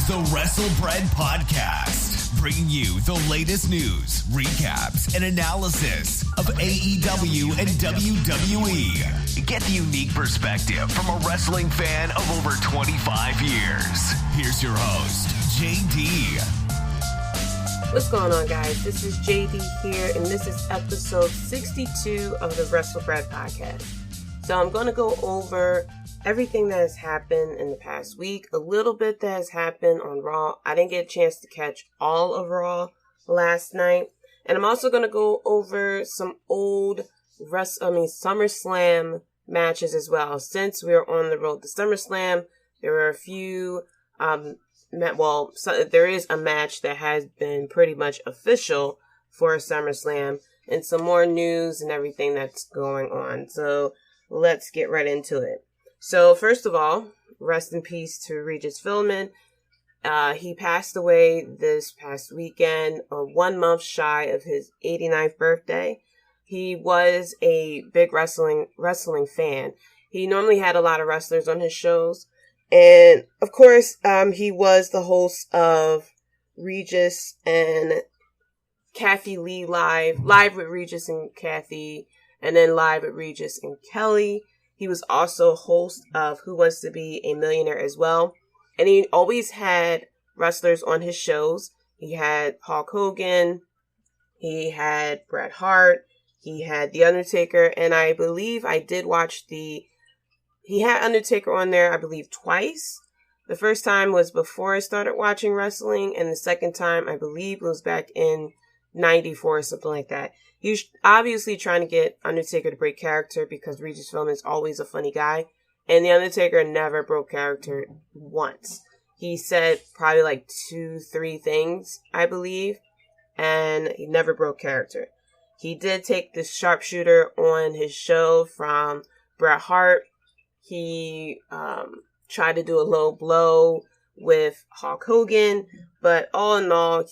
is the WrestleBread Podcast, bringing you the latest news, recaps, and analysis of AEW and WWE. Get the unique perspective from a wrestling fan of over 25 years. Here's your host, Jaydee. What's going on, guys? This is Jaydee here, and this is episode 62 of the WrestleBread Podcast. So I'm going to go over everything that has happened in the past week, a little bit that has happened on Raw. I didn't get a chance to catch all of Raw last night. And I'm also going to go over some old Summerslam matches as well. Since we're on the road to SummerSlam, there were a few, there is a match that has been pretty much official for SummerSlam and some more news and everything that's going on. So let's get right into it. So first of all, rest in peace to Regis Philbin. He passed away this past weekend, 1 month shy of his 89th birthday. He was a big wrestling fan. He normally had a lot of wrestlers on his shows. And of course, he was the host of Regis and Kathy Lee live with Regis and Kathy, and then live with Regis and Kelly. He was also host of Who Wants to Be a Millionaire as well. And he always had wrestlers on his shows. He had Hulk Hogan. He had Bret Hart. He had The Undertaker. And I believe I did watch he had Undertaker on there, I believe, twice. The first time was before I started watching wrestling. And the second time, I believe, was back in 94 or something like that. He was obviously trying to get Undertaker to break character because Regis Philbin is always a funny guy. And The Undertaker never broke character once. He said probably like 2-3 things, I believe. And he never broke character. He did take the sharpshooter on his show from Bret Hart. He tried to do a low blow with Hulk Hogan. But all in all,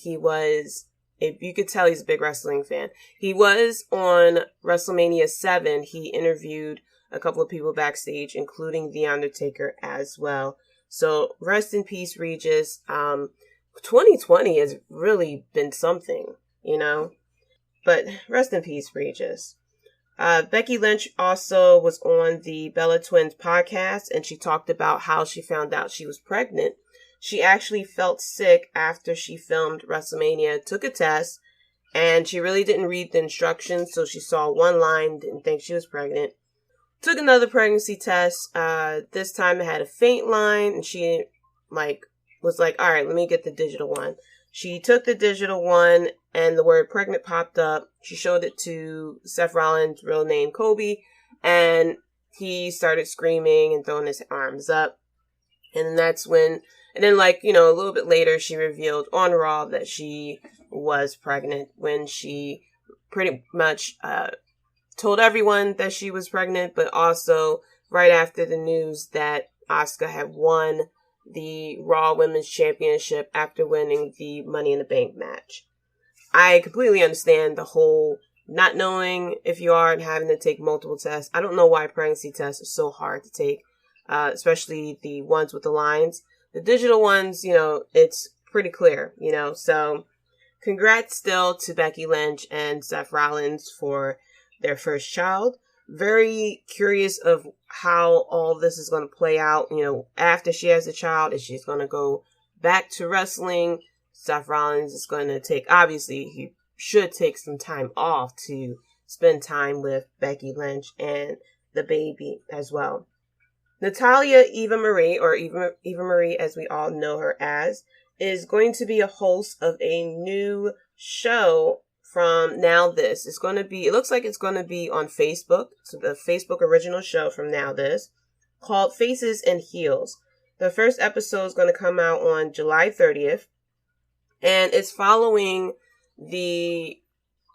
if you could tell, he's a big wrestling fan. He was on WrestleMania 7. He interviewed a couple of people backstage, including The Undertaker as well. So rest in peace, Regis. 2020 has really been something, But rest in peace, Regis. Becky Lynch also was on the Bella Twins podcast, and she talked about how she found out she was pregnant. She actually felt sick after she filmed WrestleMania, took a test, and she really didn't read the instructions, so she saw one line, didn't think she was pregnant. Took another pregnancy test. This time it had a faint line, and she was like, all right, let me get the digital one. She took the digital one, and the word pregnant popped up. She showed it to Seth Rollins' real name, Kobe, and he started screaming and throwing his arms up. And that's when... And then, a little bit later, she revealed on Raw that she was pregnant when she pretty much told everyone that she was pregnant, but also right after the news that Asuka had won the Raw Women's Championship after winning the Money in the Bank match. I completely understand the whole not knowing if you are and having to take multiple tests. I don't know why pregnancy tests are so hard to take, especially the ones with the lines. The digital ones, it's pretty clear, so congrats still to Becky Lynch and Seth Rollins for their first child. Very curious of how all this is going to play out, after she has a child. If she's going to go back to wrestling, Seth Rollins is going to obviously, he should take some time off to spend time with Becky Lynch and the baby as well. Eva Marie, or Eva Marie as we all know her as, is going to be a host of a new show from Now This. It looks like it's going to be on Facebook. So the Facebook original show from Now This, called Faces and Heels. The first episode is going to come out on July 30th. And it's following the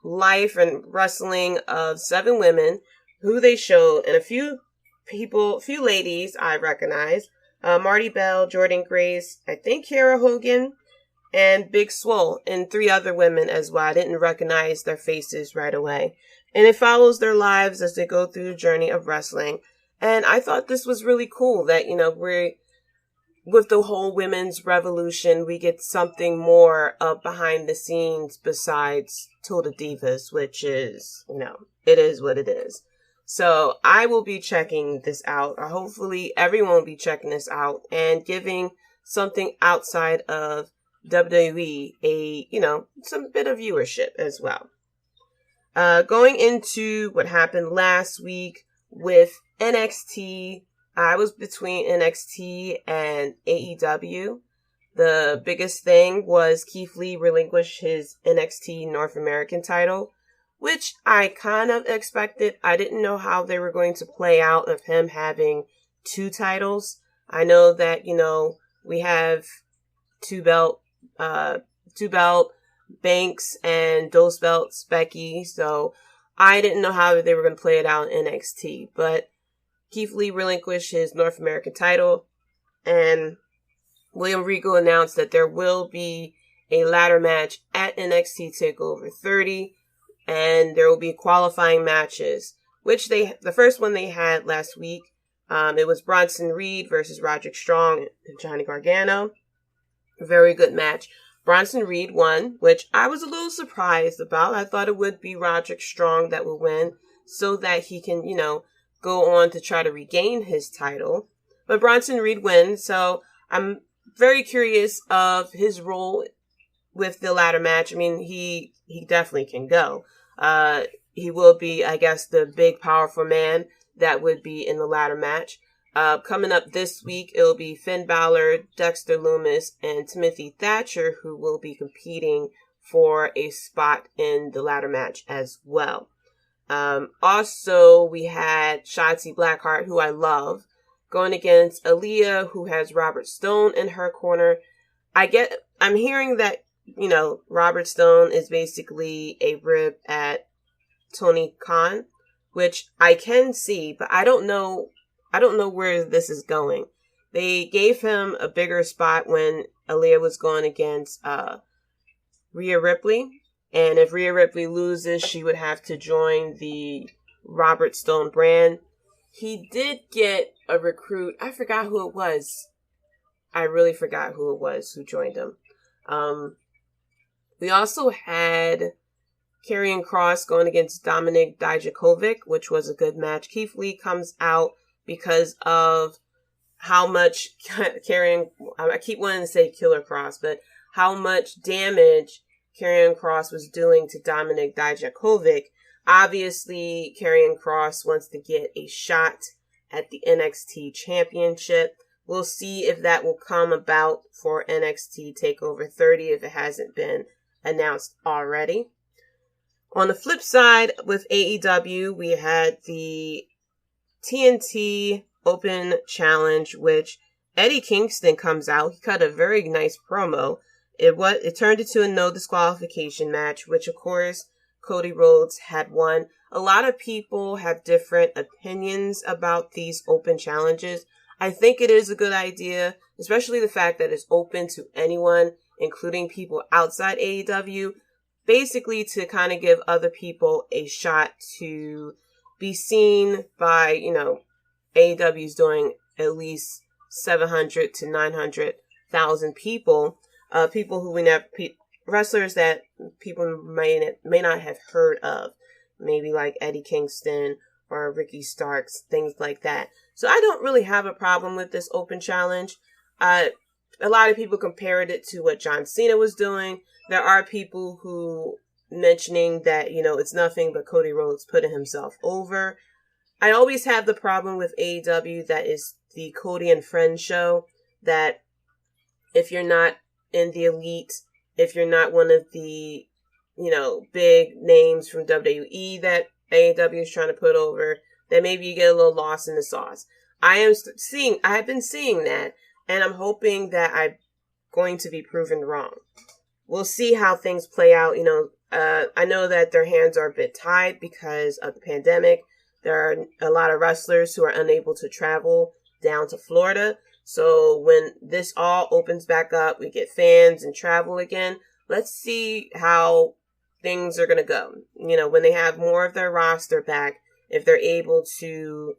life and wrestling of 7 women who they showed, and a few ladies I recognize. Marty Bell, Jordan Grace, I think Kiera Hogan, and Big Swole, and 3 other women as well. I didn't recognize their faces right away. And it follows their lives as they go through the journey of wrestling. And I thought this was really cool that, with the whole women's revolution, we get something more behind the scenes besides Total Divas, which is, it is what it is. So I will be checking this out, or hopefully everyone will be checking this out and giving something outside of WWE some bit of viewership as well. Going into what happened last week with NXT, I was between NXT and AEW. The biggest thing was Keith Lee relinquished his NXT North American title, which I kind of expected. I didn't know how they were going to play out of him having two titles. I know that, we have two belt Banks and those belts Becky. So I didn't know how they were going to play it out in NXT, but Keith Lee relinquished his North American title, and William Regal announced that there will be a ladder match at NXT TakeOver 30, and there will be qualifying matches, which the first one they had last week, it was Bronson Reed versus Roderick Strong and Johnny Gargano. A very good match. Bronson Reed won, which I was a little surprised about. I thought it would be Roderick Strong that would win so that he can, go on to try to regain his title. But Bronson Reed wins, so I'm very curious of his role with the ladder match. I mean, he definitely can go. He will be, I guess, the big, powerful man that would be in the ladder match. Coming up this week, it'll be Finn Balor, Dexter Lumis, and Timothy Thatcher who will be competing for a spot in the ladder match as well. Also, we had Shotzi Blackheart, who I love, going against Aaliyah, who has Robert Stone in her corner. I'm hearing that, Robert Stone is basically a rib at Tony Khan, which I can see, but I don't know where this is going. They gave him a bigger spot when Aaliyah was going against Rhea Ripley. And if Rhea Ripley loses, she would have to join the Robert Stone brand. He did get a recruit. I forgot who it was. I really forgot who it was who joined him. We also had Karrion Kross going against Dominik Dijakovic, which was a good match. Keith Lee comes out because of how much I keep wanting to say Killer Kross, but how much damage Karrion Kross was doing to Dominik Dijakovic. Obviously, Karrion Kross wants to get a shot at the NXT Championship. We'll see if that will come about for NXT TakeOver 30 if it hasn't been announced already. On the flip side, with AEW, we had the TNT Open Challenge, which Eddie Kingston comes out. He cut a very nice promo. It turned into a no disqualification match, which of course Cody Rhodes had won. A lot of people have different opinions about these open challenges. I think it is a good idea, especially the fact that it's open to anyone, including people outside AEW, basically to kind of give other people a shot to be seen by, AEW's doing at least 700 to 900,000 people, wrestlers that people may not have heard of, maybe like Eddie Kingston or Ricky Starks, things like that. So I don't really have a problem with this open challenge. A lot of people compared it to what John Cena was doing. There are people who mentioning that, it's nothing but Cody Rhodes putting himself over. I always have the problem with AEW that is the Cody and Friends show, that if you're not in the elite, if you're not one of the, big names from WWE that AEW is trying to put over, then maybe you get a little lost in the sauce. I have been seeing that, and I'm hoping that I'm going to be proven wrong. We'll see how things play out. I know that their hands are a bit tied because of the pandemic. There are a lot of wrestlers who are unable to travel down to Florida. So when this all opens back up, we get fans and travel again. Let's see how things are going to go. When they have more of their roster back, if they're able to,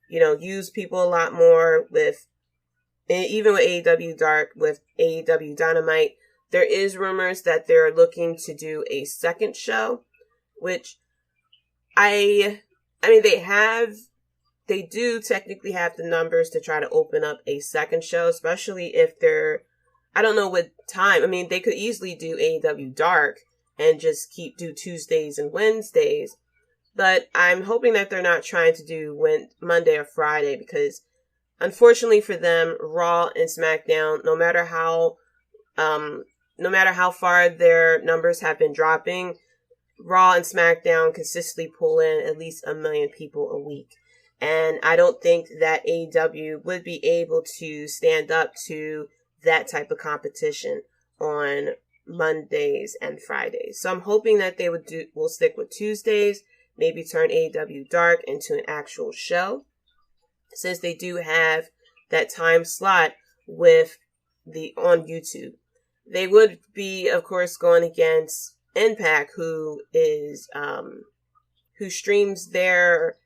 use people a lot more with even with AEW Dark, with AEW Dynamite, there is rumors that they're looking to do a second show, which I mean, they do technically have the numbers to try to open up a second show, especially if they're, I don't know what time. I mean, they could easily do AEW Dark and just do Tuesdays and Wednesdays. But I'm hoping that they're not trying to do Monday or Friday, because unfortunately for them, Raw and SmackDown, no matter how far their numbers have been dropping, Raw and SmackDown consistently pull in at least 1 million people a week. And I don't think that AEW would be able to stand up to that type of competition on Mondays and Fridays. So I'm hoping that they will stick with Tuesdays, maybe turn AEW Dark into an actual show, since they do have that time slot on YouTube. They would be, of course, going against Impact, who streams their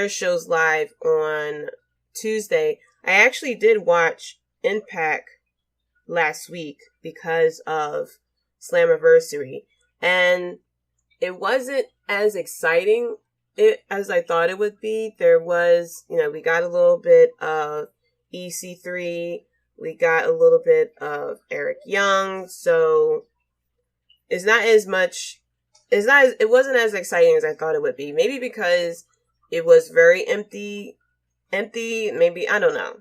shows live on Tuesday. I actually did watch Impact last week because of Slammiversary, and it wasn't as exciting as I thought it would be. There was, we got a little bit of EC3, we got a little bit of Eric Young, so it wasn't as exciting as I thought it would be. Maybe because it was very empty, maybe, I don't know.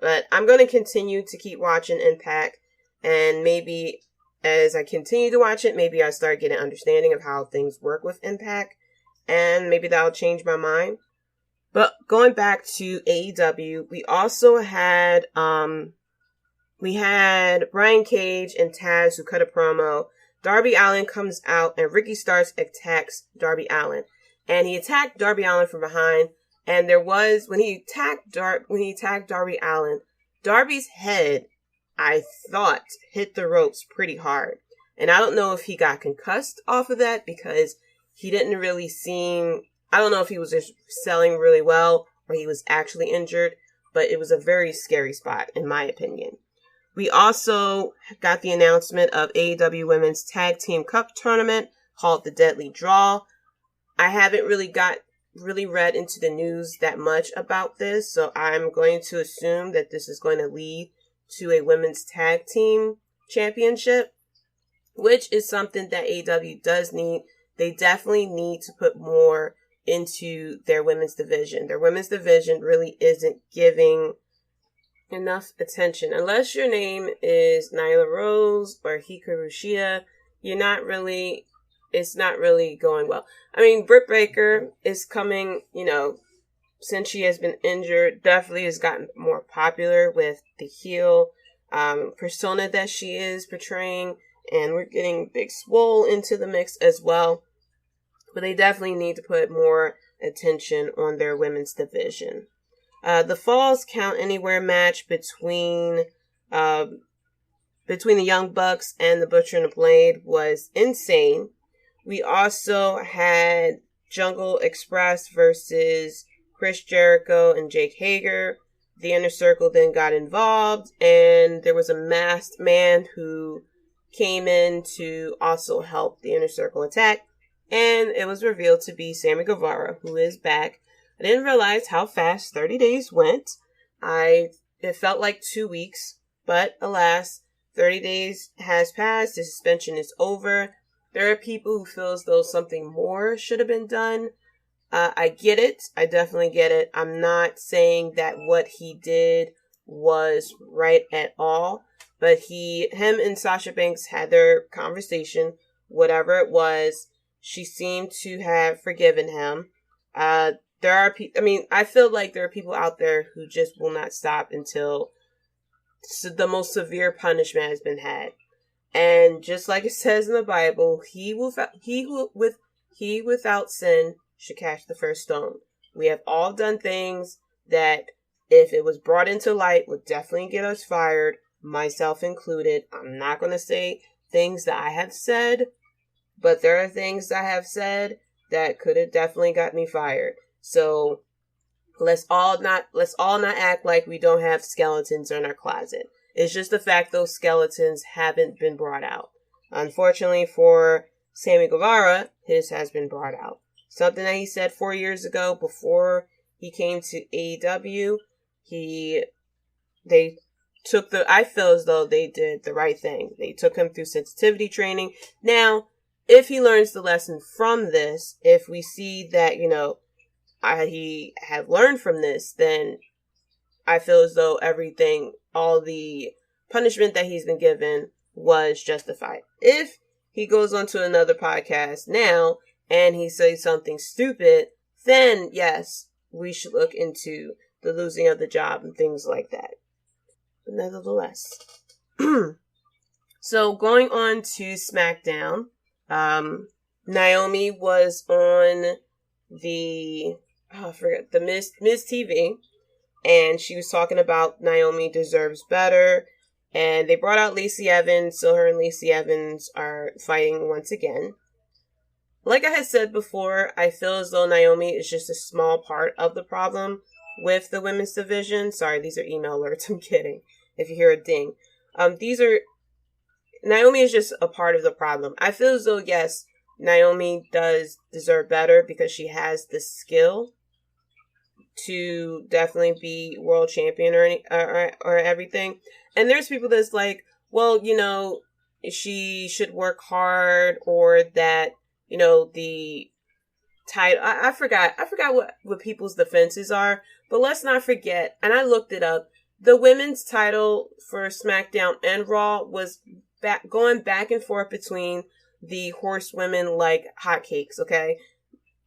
But I'm going to continue to keep watching Impact, and maybe as I continue to watch it, maybe I start getting an understanding of how things work with Impact, and maybe that'll change my mind. But going back to AEW, we also had Brian Cage and Taz, who cut a promo. Darby Allin comes out and Ricky Starks attacks Darby Allin, and he attacked Darby Allin from behind. And when he attacked Darby Allin, Darby's head, I thought, hit the ropes pretty hard. And I don't know if he got concussed off of that, because he didn't really I don't know if he was just selling really well or he was actually injured, but it was a very scary spot, in my opinion. We also got the announcement of AEW Women's Tag Team Cup Tournament, called the Deadly Draw. I haven't really read into the news that much about this, so I'm going to assume that this is going to lead to a women's tag team championship, which is something that AEW does need. They definitely need to put more into their women's division. Their women's division really isn't giving enough attention. Unless your name is Nyla Rose or Hikaru Shida, it's not really going well. I mean, Britt Baker is coming, since she has been injured, definitely has gotten more popular with the heel persona that she is portraying, and we're getting Big Swole into the mix as well. But they definitely need to put more attention on their women's division. The Falls Count Anywhere match between the Young Bucks and the Butcher and the Blade was insane. We also had Jungle Express versus Chris Jericho and Jake Hager. The Inner Circle then got involved, and there was a masked man who came in to also help the Inner Circle attack. And it was revealed to be Sammy Guevara, who is back. I didn't realize how fast 30 days went. It felt like 2 weeks, but alas, 30 days has passed. The suspension is over. There are people who feel as though something more should have been done. I get it. I definitely get it. I'm not saying that what he did was right at all, but him and Sasha Banks had their conversation. Whatever it was, she seemed to have forgiven him. There are I feel like there are people out there who just will not stop until the most severe punishment has been had. And just like it says in the Bible, he without sin should cast the first stone. We have all done things that, if it was brought into light, would definitely get us fired, myself included. I'm not going to say things that I have said, but there are things I have said that could have definitely got me fired. So Let's all not act like we don't have skeletons in our closet. It's just the fact those skeletons haven't been brought out. Unfortunately for Sammy Guevara, his has been brought out. Something that he said 4 years ago before he came to AEW, I feel as though they did the right thing. They took him through sensitivity training. Now, if he learns the lesson from this, if we see that, he have learned from this, then I feel as though all the punishment that he's been given was justified. If he goes on to another podcast now and he says something stupid, then yes, we should look into the losing of the job and things like that. But nevertheless. So going on to Smackdown, Naomi was on the Miz TV, and she was talking about Naomi deserves better, and they brought out Lacey Evans, so her and Lacey Evans are fighting once again. Like I had said before, I feel as though Naomi is just a small part of the problem with the women's division. Sorry, these are email alerts, I'm kidding, if you hear a ding. Naomi is just a part of the problem. I feel as though, yes, Naomi does deserve better because she has the skill to definitely be world champion or everything. And there's people that's like, well, she should work hard, or that, the title. I forgot what people's defenses are, but let's not forget, and I looked it up, the women's title for SmackDown and Raw was going back and forth between the horsewomen like hotcakes, okay?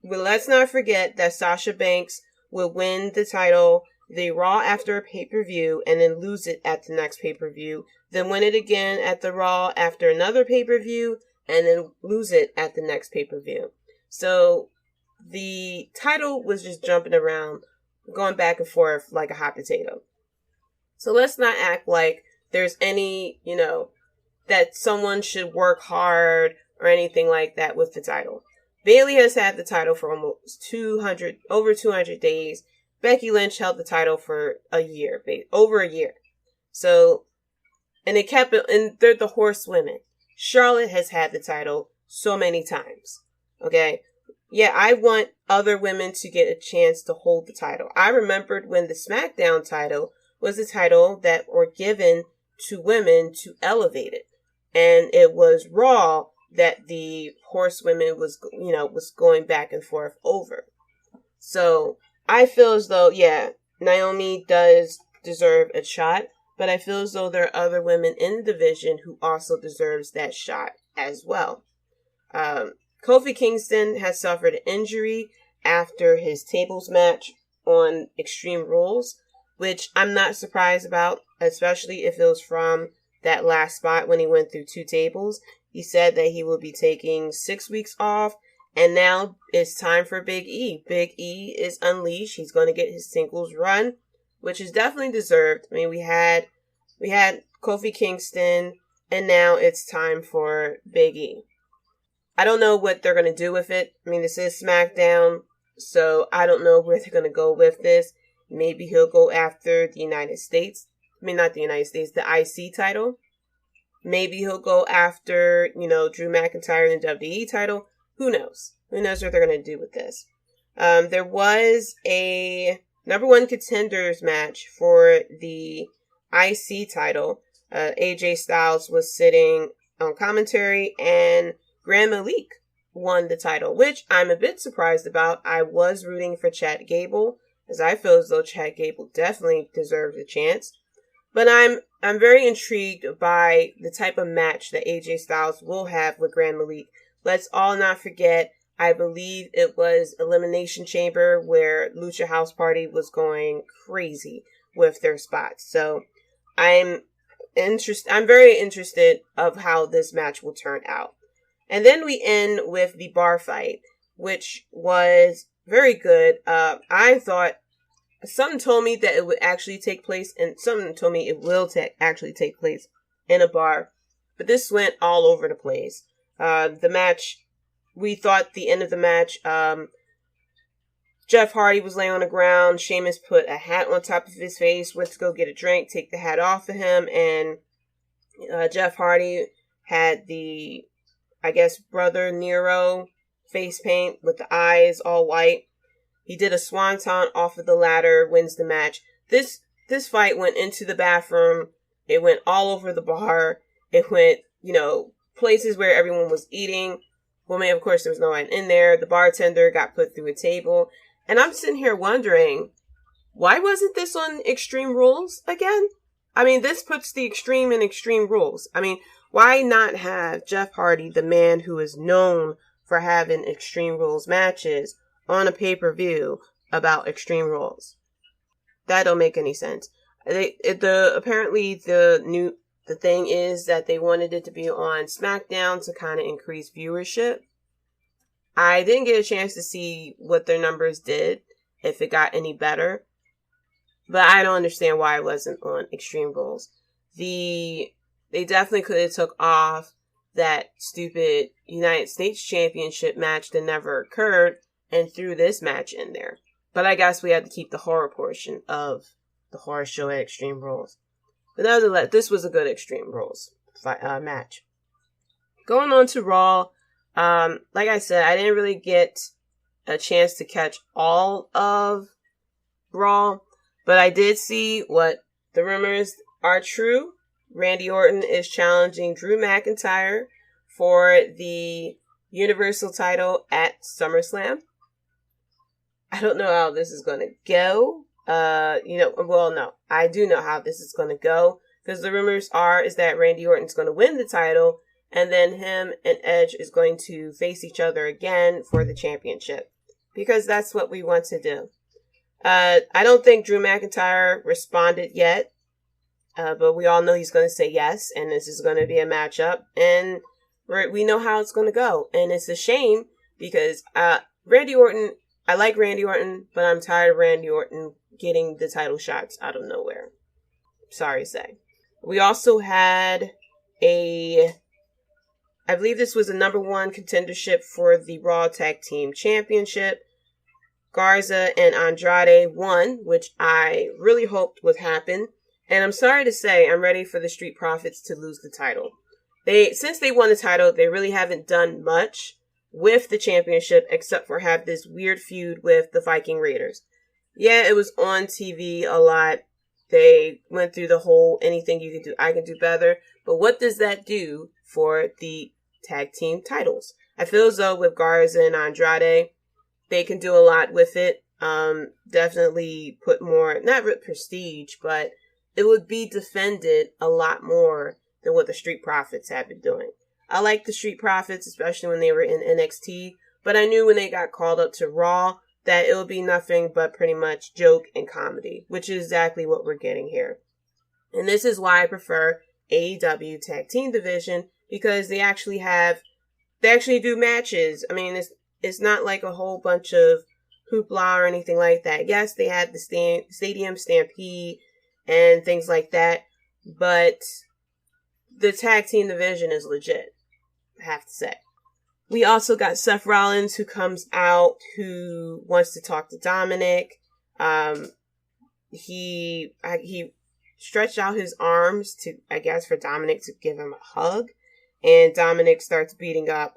But let's not forget that Sasha Banks would win the title the Raw after a pay-per-view and then lose it at the next pay-per-view, then win it again at the Raw after another pay-per-view, and then lose it at the next pay-per-view. So the title was just jumping around, going back and forth like a hot potato. So let's not act like there's any, that someone should work hard or anything like that with the title. Bayley has had the title for almost over 200 days. Becky Lynch held the title for over a year. So, and they're the horsewomen. Charlotte has had the title so many times. Okay? Yeah, I want other women to get a chance to hold the title. I remembered when the SmackDown title was a title that were given to women to elevate it. And it was Raw that the horsewomen was going back and forth over. So I feel as though, yeah, Naomi does deserve a shot, but I feel as though there are other women in the division who also deserves that shot as well. Kofi Kingston has suffered an injury after his tables match on Extreme Rules, which I'm not surprised about, especially if it was from that last spot when he went through 2 tables. He said that he will be taking 6 weeks off, and now it's time for Big E. Big E is unleashed. He's going to get his singles run, which is definitely deserved. I mean, we had Kofi Kingston, and now it's time for Big E. I don't know what they're going to do with it. I mean, this is SmackDown, so I don't know where they're going to go with this. Maybe he'll go after the United States. I mean, not the United States, the IC title. Maybe he'll go after, Drew McIntyre and the WWE title. Who knows? Who knows what they're going to do with this? There was a number 1 contenders match for the IC title. AJ Styles was sitting on commentary, and Grand Malik won the title, which I'm a bit surprised about. I was rooting for Chad Gable, as I feel as though Chad Gable definitely deserves a chance. But I'm very intrigued by the type of match that AJ Styles will have with Grand Malik. Let's all not forget, I believe it was Elimination Chamber where Lucha House Party was going crazy with their spots. So I'm very interested of how this match will turn out. And then we end with the bar fight, which was very good. I thought something told me that it would actually take place, and something told me it will actually take place in a bar. But this went all over the place. The match, we thought the end of the match, Jeff Hardy was laying on the ground. Sheamus put a hat on top of his face, went to go get a drink, take the hat off of him, and Jeff Hardy had the, I guess, Brother Nero face paint with the eyes all white. He did a swanton off of the ladder, wins the match. This fight went into the bathroom. It went all over the bar. It went, places where everyone was eating. Well, of course, there was no one in there. The bartender got put through a table. And I'm sitting here wondering, why wasn't this on Extreme Rules again? I mean, this puts the extreme in Extreme Rules. I mean, why not have Jeff Hardy, the man who is known for having Extreme Rules matches, on a pay-per-view about Extreme Rules? That don't make any sense. Apparently the thing is that they wanted it to be on Smackdown to kind of increase viewership. I didn't get a chance to see what their numbers did, if it got any better. But I don't understand why it wasn't on Extreme Rules. They definitely could have took off that stupid United States Championship match that never occurred and threw this match in there. But I guess we had to keep the horror portion of the horror show at Extreme Rules. But nevertheless, this was a good Extreme Rules match. Going on to Raw. Like I said, I didn't really get a chance to catch all of Raw, but I did see what the rumors are true. Randy Orton is challenging Drew McIntyre for the Universal title at SummerSlam. I don't know how this is going to go. No, I do know how this is going to go, because the rumors is that Randy Orton's going to win the title, and then him and Edge is going to face each other again for the championship. Because that's what we want to do. I don't think Drew McIntyre responded yet. But we all know he's going to say yes. And this is going to be a matchup. And we know how it's going to go. And it's a shame because Randy Orton, I like Randy Orton, but I'm tired of Randy Orton getting the title shots out of nowhere. Sorry to say. We also had I believe this was a number 1 contendership for the Raw Tag Team Championship. Garza and Andrade won, which I really hoped would happen. And I'm sorry to say, I'm ready for the Street Profits to lose the title. Since they won the title, they really haven't done much with the championship except for have this weird feud with the Viking Raiders. Yeah, it was on TV a lot. They went through the whole anything you can do, I can do better. But what does that do for the tag team titles? I feel as though with Garza and Andrade, they can do a lot with it. Definitely put more, not prestige, but it would be defended a lot more than what the Street Profits have been doing. I like the Street Profits, especially when they were in NXT, but I knew when they got called up to Raw that it would be nothing but pretty much joke and comedy, which is exactly what we're getting here. And this is why I prefer AEW Tag Team Division, because they actually do matches. I mean, it's not like a whole bunch of hoopla or anything like that. Yes, they had the Stadium Stampede and things like that, but the Tag Team Division is legit, I have to say. We also got Seth Rollins, who comes out, who wants to talk to Dominic. He stretched out his arms for Dominic to give him a hug. And Dominic starts beating up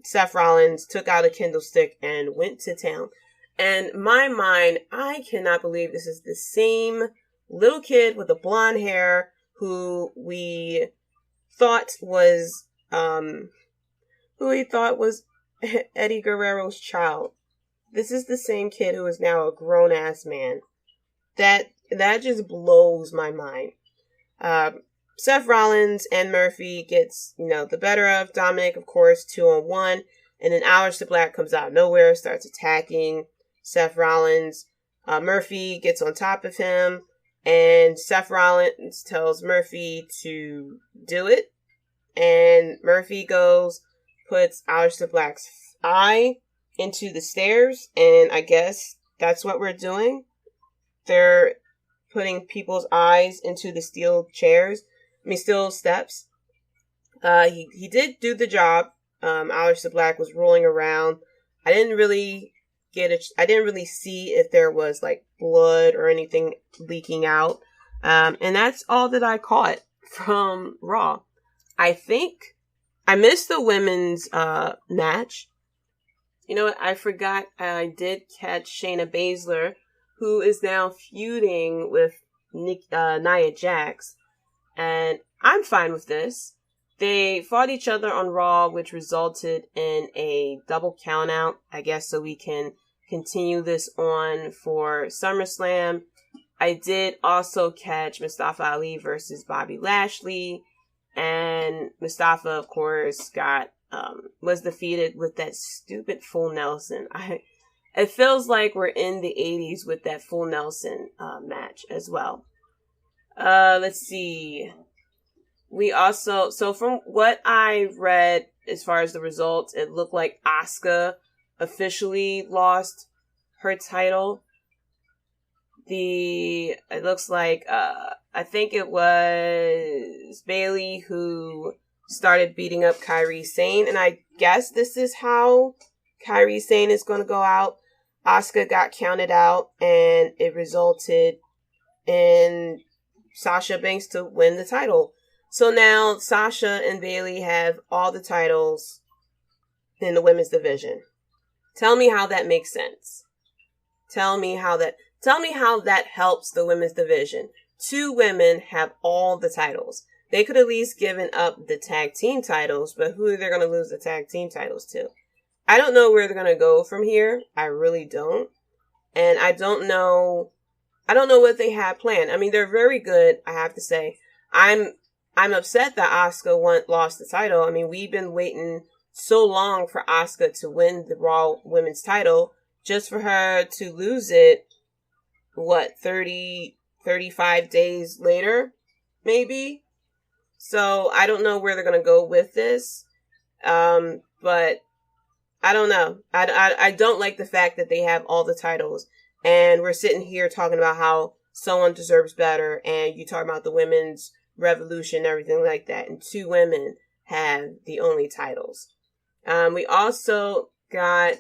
Seth Rollins, took out a Kindle stick, and went to town. And my mind, I cannot believe this is the same little kid with the blonde hair who we thought was Eddie Guerrero's child. This is the same kid who is now a grown-ass man. That just blows my mind. Seth Rollins and Murphy gets, the better of Dominic, of course, 2-on-1. And then Aleister Black comes out of nowhere, starts attacking Seth Rollins. Murphy gets on top of him, and Seth Rollins tells Murphy to do it. And Murphy puts Aleister Black's eye into the stairs, and I guess that's what we're doing. They're putting people's eyes into the steel steps. He did do the job. Aleister Black was rolling around. I didn't really I didn't really see if there was like blood or anything leaking out. And that's all that I caught from Raw. I think I missed the women's match. You know what? I forgot. I did catch Shayna Baszler, who is now feuding with Nia Jax. And I'm fine with this. They fought each other on Raw, which resulted in a double countout, I guess, so we can continue this on for SummerSlam. I did also catch Mustafa Ali versus Bobby Lashley, and Mustafa, of course, was defeated with that stupid full Nelson. It feels like we're in the 80s with that full Nelson match as well. Let's see. So from what I read as far as the results, it looked like Asuka officially lost her title. It looks like, I think it was Bayley who started beating up Kairi Sane, and I guess this is how Kairi Sane is going to go out. Asuka got counted out, and it resulted in Sasha Banks to win the title. So now Sasha and Bayley have all the titles in the women's division. Tell me how that makes sense. Tell me how that helps the women's division. 2 women have all the titles. They could at least given up the tag team titles, but who are they going to lose the tag team titles to? I don't know where they're going to go from here. I really don't. And I don't know what they have planned. I mean, they're very good, I have to say. I'm upset that Asuka lost the title. I mean, we've been waiting so long for Asuka to win the Raw Women's title, just for her to lose it, 35 days later, maybe? So, I don't know where they're going to go with this, but I don't know. I don't like the fact that they have all the titles, and we're sitting here talking about how someone deserves better, and you talk about the women's revolution, everything like that, and 2 women have the only titles. We also got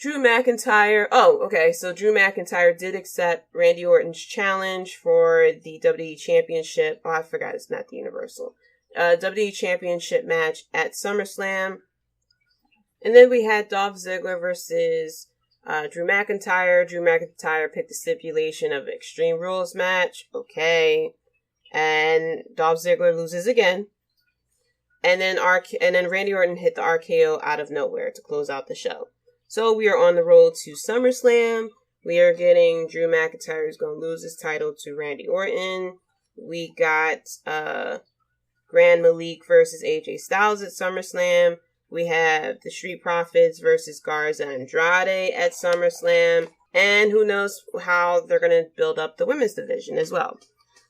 Drew McIntyre. Oh, okay, so Drew McIntyre did accept Randy Orton's challenge for the WWE Championship. Oh, I forgot, it's not the Universal. WWE Championship match at SummerSlam. And then we had Dolph Ziggler versus Drew McIntyre. Drew McIntyre picked the stipulation of Extreme Rules match. Okay. And Dolph Ziggler loses again. And then Randy Orton hit the RKO out of nowhere to close out the show. So we are on the road to SummerSlam. We are getting Drew McIntyre, who's going to lose his title to Randy Orton. We got Grand Malik versus AJ Styles at SummerSlam. We have the Street Profits versus Garza Andrade at SummerSlam. And who knows how they're going to build up the women's division as well.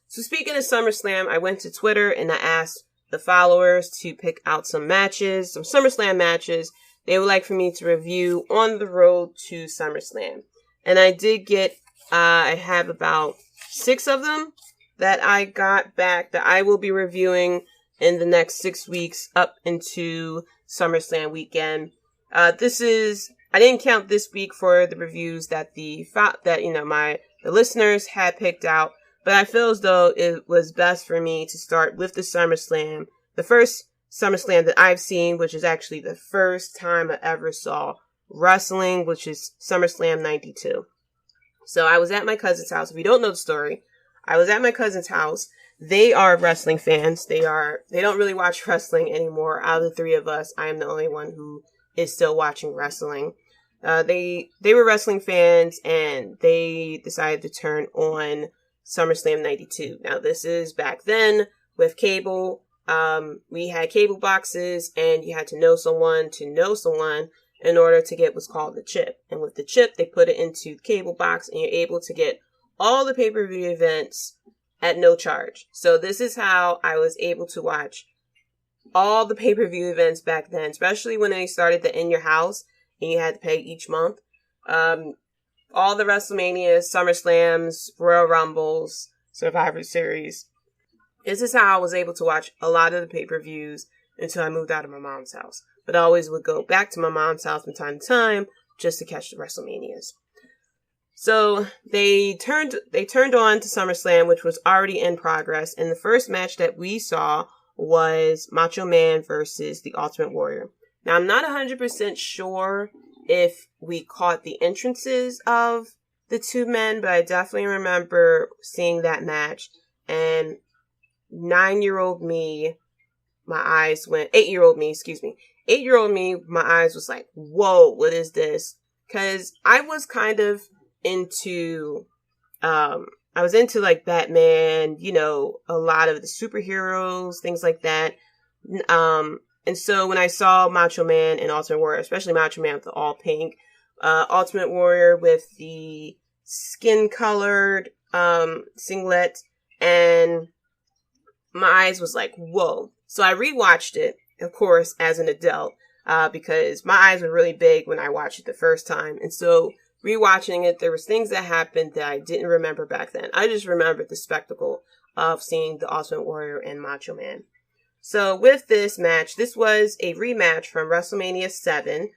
So speaking of SummerSlam, I went to Twitter and I asked the followers to pick out some matches, some SummerSlam matches they would like for me to review on the road to SummerSlam. And I did get, I have about 6 of them that I got back that I will be reviewing in the next 6 weeks up into SummerSlam weekend. I didn't count this week for the reviews that the listeners had picked out, but I feel as though it was best for me to start with the SummerSlam, the first SummerSlam that I've seen, which is actually the first time I ever saw wrestling, which is SummerSlam 92. So I was at my cousin's house. If you don't know the story, I was at my cousin's house. They are wrestling fans. They don't really watch wrestling anymore. Out of the 3 of us, I am the only one who is still watching wrestling. They were wrestling fans, and they decided to turn on SummerSlam 92. Now, this is back then with cable. We had cable boxes, and you had to know someone in order to get what's called the chip. And with the chip, they put it into the cable box, and you're able to get all the pay-per-view events at no charge. So this is how I was able to watch all the pay-per-view events back then, especially when they started the In Your House, and you had to pay each month. All the WrestleManias, SummerSlams, Royal Rumbles, Survivor Series. This is how I was able to watch a lot of the pay-per-views until I moved out of my mom's house. But I always would go back to my mom's house from time to time just to catch the WrestleManias. So they turned on to SummerSlam, which was already in progress. And the first match that we saw was Macho Man versus the Ultimate Warrior. Now, I'm not 100% sure if we caught the entrances of the two men, but I definitely remember seeing that match. And 8-year-old me, my eyes was like, whoa, what is this? Because I was kind of into, I was into like Batman, you know, a lot of the superheroes, things like that. And so when I saw Macho Man and Ultimate Warrior, especially Macho Man with the all pink, Ultimate Warrior with the skin colored, singlet, and my eyes was like, whoa. So I rewatched it, of course, as an adult, because my eyes were really big when I watched it the first time. And so rewatching it, there was things that happened that I didn't remember back then. I just remembered the spectacle of seeing the Ultimate Warrior and Macho Man. So with this match, this was a rematch from WrestleMania 7.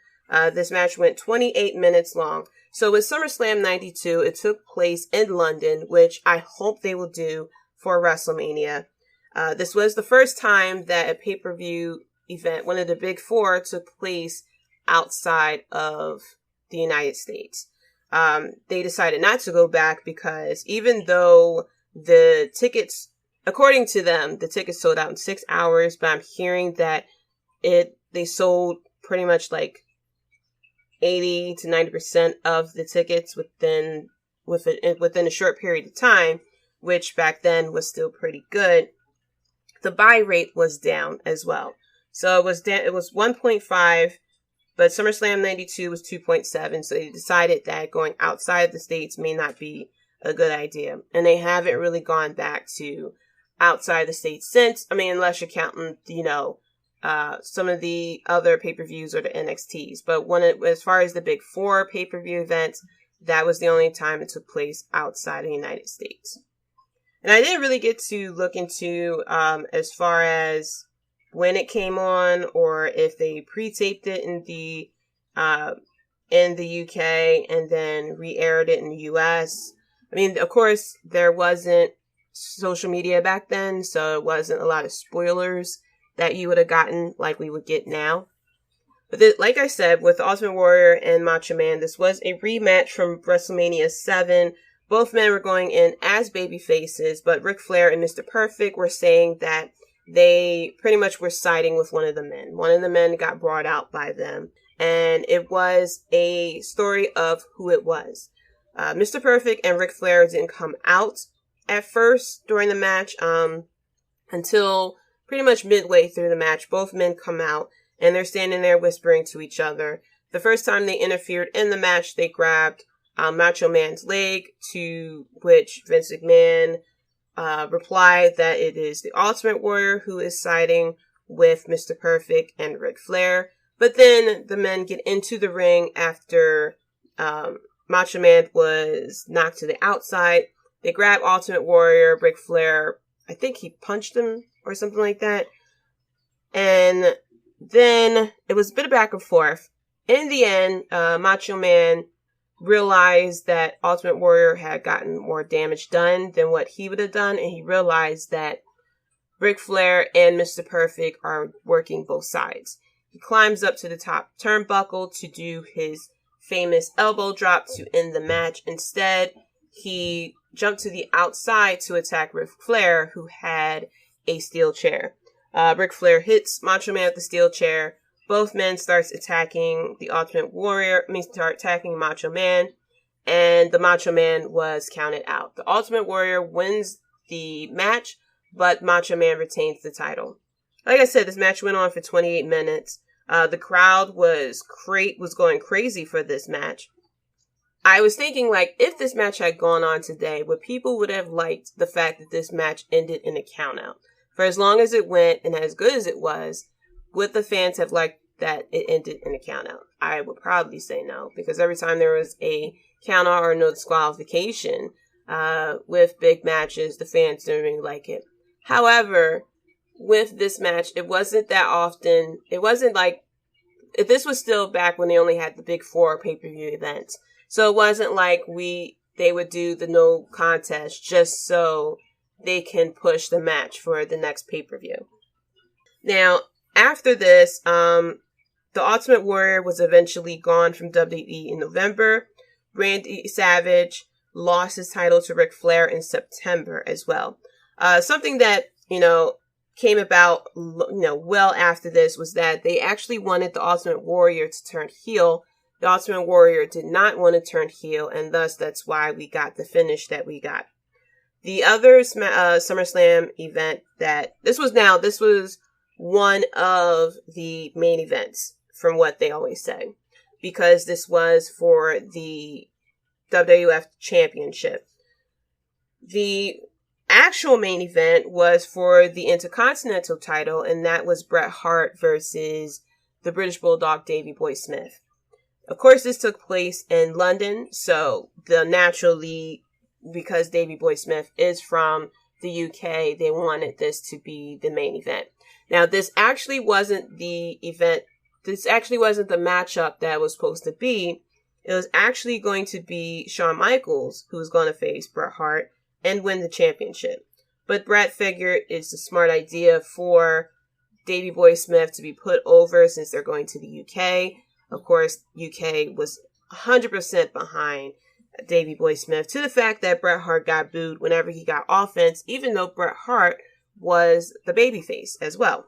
This match went 28 minutes long. So with SummerSlam 92, it took place in London, which I hope they will do for WrestleMania. This was the first time that a pay-per-view event, one of the big four, took place outside of the United States. They decided not to go back because even though the tickets, according to them, the tickets sold out in 6 hours, but I'm hearing that they sold pretty much like 80 to 90% of the tickets within a short period of time, which back then was still pretty good. The buy rate was down as well. So it was 1.5, but SummerSlam 92 was 2.7. So they decided that going outside the States may not be a good idea. And they haven't really gone back to outside the States since. I mean, unless you're counting, you know, some of the other pay-per-views or the NXTs. But as far as the big four pay-per-view events, that was the only time it took place outside the United States. And I didn't really get to look into as far as when it came on or if they pre-taped it in the UK and then re-aired it in the US. I mean, of course, there wasn't social media back then, so it wasn't a lot of spoilers that you would have gotten like we would get now. But like I said, with Ultimate Warrior and Macho Man, this was a rematch from WrestleMania 7. Both men were going in as baby faces, but Ric Flair and Mr. Perfect were saying that they pretty much were siding with one of the men. One of the men got brought out by them, and it was a story of who it was. Mr. Perfect and Ric Flair didn't come out at first during the match until pretty much midway through the match. Both men come out, and they're standing there whispering to each other. The first time they interfered in the match, they grabbed Macho Man's leg, to which Vince McMahon replied that it is the Ultimate Warrior who is siding with Mr. Perfect and Ric Flair. But then the men get into the ring after Macho Man was knocked to the outside. They grab Ultimate Warrior, Ric Flair. I think he punched him or something like that. And then it was a bit of back and forth. In the end, Macho Man realized that Ultimate Warrior had gotten more damage done than what he would have done, and he realized that Ric Flair and Mr. Perfect are working both sides. He climbs up to the top turnbuckle to do his famous elbow drop to end the match. Instead, he jumped to the outside to attack Ric Flair, who had a steel chair. Ric Flair hits Macho Man with the steel chair. Both men start attacking Macho Man, and the Macho Man was counted out. The Ultimate Warrior wins the match, but Macho Man retains the title. Like I said, this match went on for 28 minutes. The crowd was going crazy for this match. I was thinking, like, if this match had gone on today, people would have liked the fact that this match ended in a countout. For as long as it went and as good as it was, would the fans have liked that it ended in a countout? I would probably say no, because every time there was a countout or no disqualification with big matches, the fans didn't really like it. However, with this match, it wasn't that often. It wasn't like this was still back when they only had the big 4 pay-per-view events. So it wasn't like they would do the no contest just so they can push the match for the next pay-per-view. Now, after this, the Ultimate Warrior was eventually gone from WWE in November. Randy Savage lost his title to Ric Flair in September as well. Something that, came about, well after this was that they actually wanted the Ultimate Warrior to turn heel. The Ultimate Warrior did not want to turn heel, and thus that's why we got the finish that we got. The other SummerSlam event this was one of the main events, from what they always say, because this was for the WWF Championship. The actual main event was for the Intercontinental title, and that was Bret Hart versus the British Bulldog Davey Boy Smith. Of course, this took place in London, so naturally, because Davey Boy Smith is from the UK, they wanted this to be the main event. Now, this actually wasn't the event. This actually wasn't the matchup that was supposed to be. It was actually going to be Shawn Michaels, who was going to face Bret Hart and win the championship. But Bret figured it's a smart idea for Davey Boy Smith to be put over since they're going to the UK. Of course, UK was 100% behind Davey Boy Smith, to the fact that Bret Hart got booed whenever he got offense, even though Bret Hart was the babyface as well.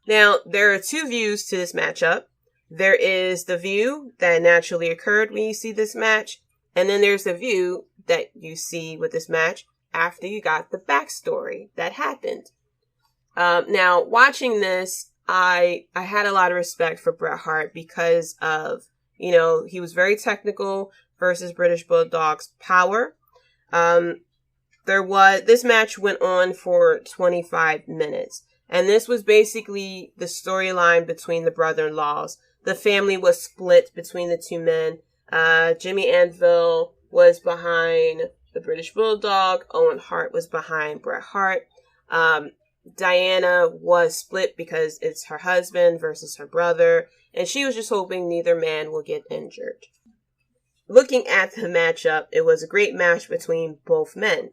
Now, there are 2 views to this matchup. There is the view that naturally occurred when you see this match, and then there's the view that you see with this match after you got the backstory that happened. Now, watching this, I had a lot of respect for Bret Hart because of, he was very technical versus British Bulldog's power. This match went on for 25 minutes. And this was basically the storyline between the brother-in-laws. The family was split between the 2 men. Jimmy Anvil was behind the British Bulldog. Owen Hart was behind Bret Hart. Diana was split because it's her husband versus her brother. And she was just hoping neither man will get injured. Looking at the matchup, it was a great match between both men.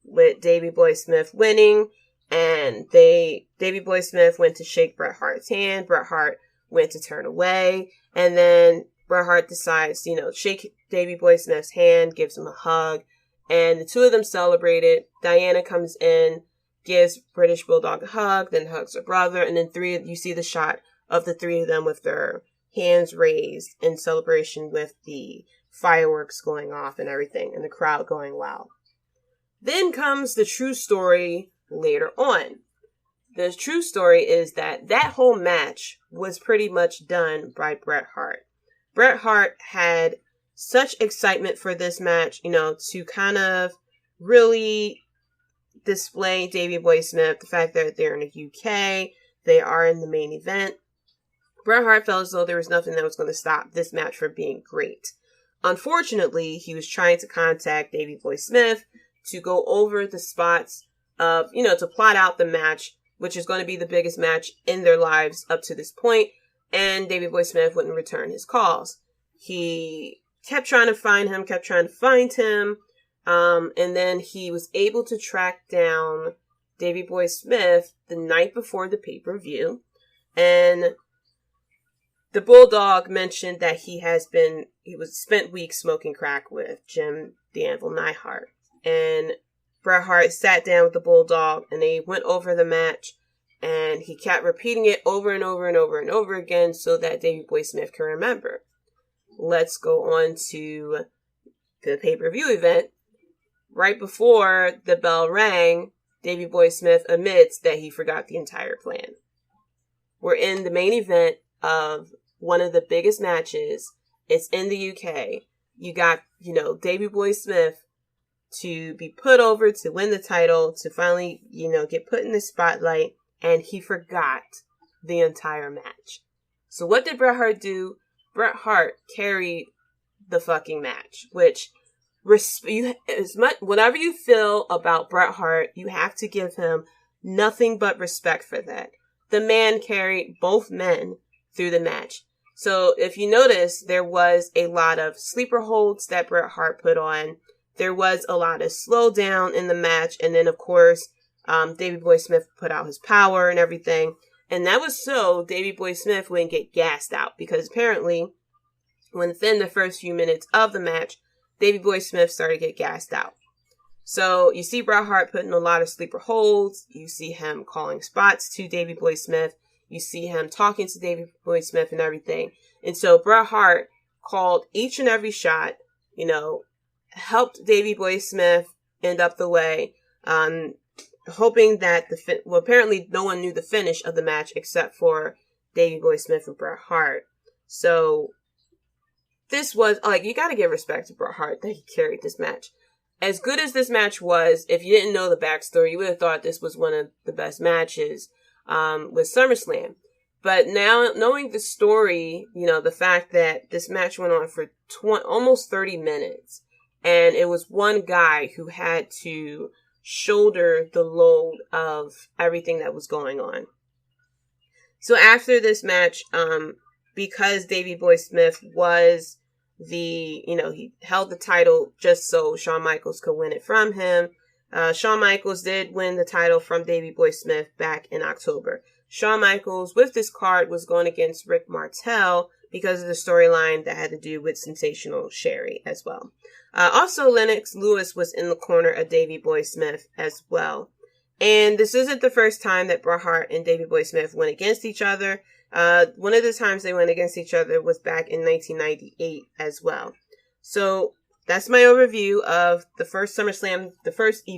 With Davey Boy Smith winning. And Davey Boy Smith went to shake Bret Hart's hand. Bret Hart went to turn away. And then Bret Hart decides, shake Davey Boy Smith's hand, gives him a hug. And the 2 of them celebrated. Diana comes in, gives British Bulldog a hug, then hugs her brother. And then you see the shot of the 3 of them with their hands raised in celebration with the fireworks going off and everything. And the crowd going wild. Then comes the true story later on. The true story is that whole match was pretty much done by Bret Hart. Bret Hart had such excitement for this match, to kind of really display Davey Boy Smith, the fact that they're in the UK, they are in the main event. Bret Hart felt as though there was nothing that was going to stop this match from being great. Unfortunately, he was trying to contact Davey Boy Smith to go over the spots of, to plot out the match, which is going to be the biggest match in their lives up to this point. And Davey Boy Smith wouldn't return his calls. He kept trying to find him. And then he was able to track down Davey Boy Smith the night before the pay-per-view. And the Bulldog mentioned that he was spent weeks smoking crack with Jim the Anvil Neidhart. And Bret Hart sat down with the Bulldog and they went over the match, and he kept repeating it over and over and over and over again so that Davey Boy Smith can remember. Let's go on to the pay-per-view event. Right before the bell rang, Davey Boy Smith admits that he forgot the entire plan. We're in the main event of one of the biggest matches. It's in the UK. You got, Davey Boy Smith to be put over to win the title, to finally, get put in the spotlight, and he forgot the entire match. So what did Bret Hart do? Bret Hart carried the fucking match, which, whatever you feel about Bret Hart, you have to give him nothing but respect for that. The man carried both men through the match. So if you notice, there was a lot of sleeper holds that Bret Hart put on. There was a lot of slowdown in the match. And then, of course, Davey Boy Smith put out his power and everything. And that was so Davey Boy Smith wouldn't get gassed out. Because apparently, within the first few minutes of the match, Davey Boy Smith started to get gassed out. So you see Bret Hart putting a lot of sleeper holds. You see him calling spots to Davey Boy Smith. You see him talking to Davey Boy Smith and everything. And so Bret Hart called each and every shot, helped Davey Boy Smith end up the way, hoping that apparently no one knew the finish of the match except for Davey Boy Smith and Bret Hart. So this was, you gotta give respect to Bret Hart that he carried this match. As good as this match was, if you didn't know the backstory, you would have thought this was one of the best matches with SummerSlam. But now, knowing the story, the fact that this match went on for almost 30 minutes, and it was one guy who had to shoulder the load of everything that was going on. So after this match, because Davey Boy Smith was he held the title just so Shawn Michaels could win it from him. Shawn Michaels did win the title from Davey Boy Smith back in October. Shawn Michaels, with this card, was going against Rick Martel because of the storyline that had to do with Sensational Sherry as well. Also, Lennox Lewis was in the corner of Davey Boy Smith as well. And this isn't the first time that Bret Hart and Davey Boy Smith went against each other. One of the times they went against each other was back in 1998 as well. So that's my overview of the first SummerSlam, the first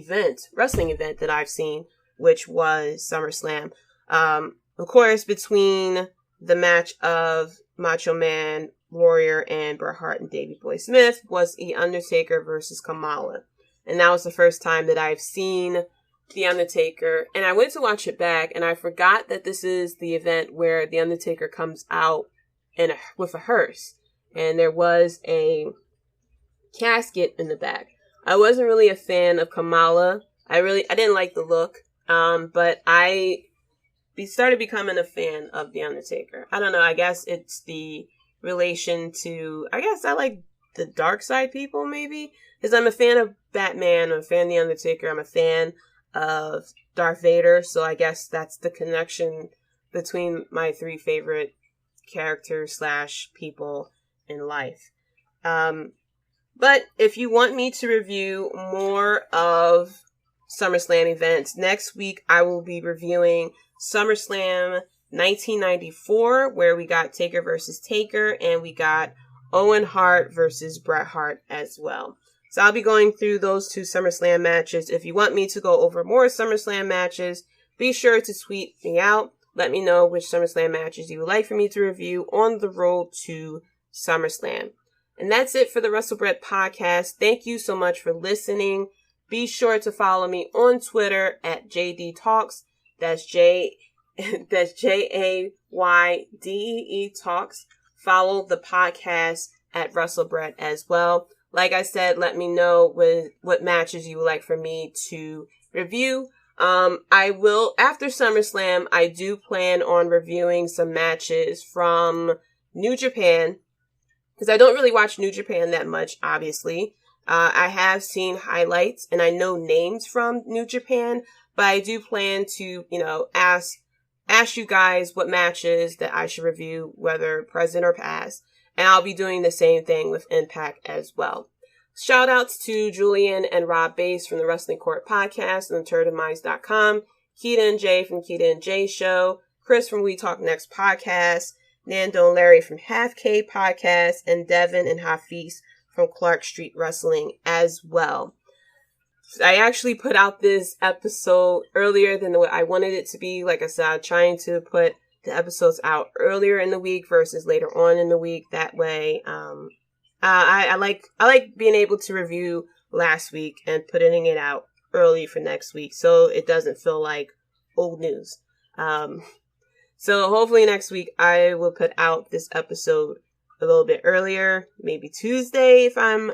wrestling event that I've seen, which was SummerSlam. Of course, between the match of Macho Man Warrior and Bret Hart and Davey Boy Smith was The Undertaker versus Kamala. And that was the first time that I've seen The Undertaker. And I went to watch it back, and I forgot that this is the event where The Undertaker comes out with a hearse. And there was a casket in the back. I wasn't really a fan of Kamala. I didn't like the look. But I started becoming a fan of The Undertaker. I don't know, I guess it's the relation to, I like the dark side people, maybe? Because I'm a fan of Batman, I'm a fan of The Undertaker, I'm a fan of Darth Vader, so I guess that's the connection between my three favorite characters / people in life. But if you want me to review more of SummerSlam events, next week I will be reviewing SummerSlam 1994, where we got Taker versus Taker, and we got Owen Hart versus Bret Hart as well. So I'll be going through those two SummerSlam matches. If you want me to go over more SummerSlam matches, be sure to tweet me out. Let me know which SummerSlam matches you would like for me to review on the road to SummerSlam. And that's it for the WrestleBret podcast. Thank you so much for listening. Be sure to follow me on Twitter at Jaydee Talks. That's Jaydee Talks. Follow the podcast at WrestleBret as well. Like I said, let me know what matches you would like for me to review. I will, after SummerSlam, I do plan on reviewing some matches from New Japan, because I don't really watch New Japan that much, obviously. I have seen highlights and I know names from New Japan, but I do plan to, ask you guys what matches that I should review, whether present or past. And I'll be doing the same thing with Impact as well. Shout outs to Julian and Rob Bass from the Wrestling Court Podcast and theturtleminds.com, Keita and Jay from Keita and Jay Show, Chris from We Talk Next Podcast, Nando and Larry from Half K Podcast, and Devin and Hafiz from Clark Street Wrestling as well. I actually put out this episode earlier than what I wanted it to be. Like I said, I'm trying to put the episodes out earlier in the week versus later on in the week. That way, I like being able to review last week and putting it out early for next week, so it doesn't feel like old news. So hopefully next week I will put out this episode a little bit earlier, maybe Tuesday if I'm,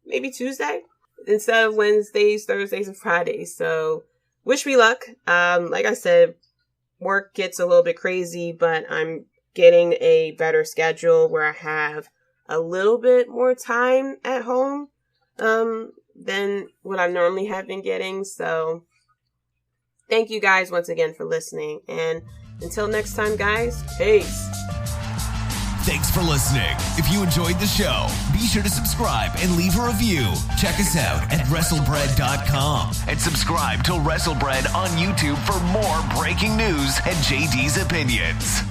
maybe Tuesday instead of Wednesdays, Thursdays, and Fridays. So wish me luck. Like I said, work gets a little bit crazy, but I'm getting a better schedule where I have a little bit more time at home than what I normally have been getting. So thank you guys once again for listening. And until next time, guys, peace. Thanks for listening. If you enjoyed the show, be sure to subscribe and leave a review. Check us out at WrestleBread.com and subscribe to WrestleBread on YouTube for more breaking news and JD's opinions.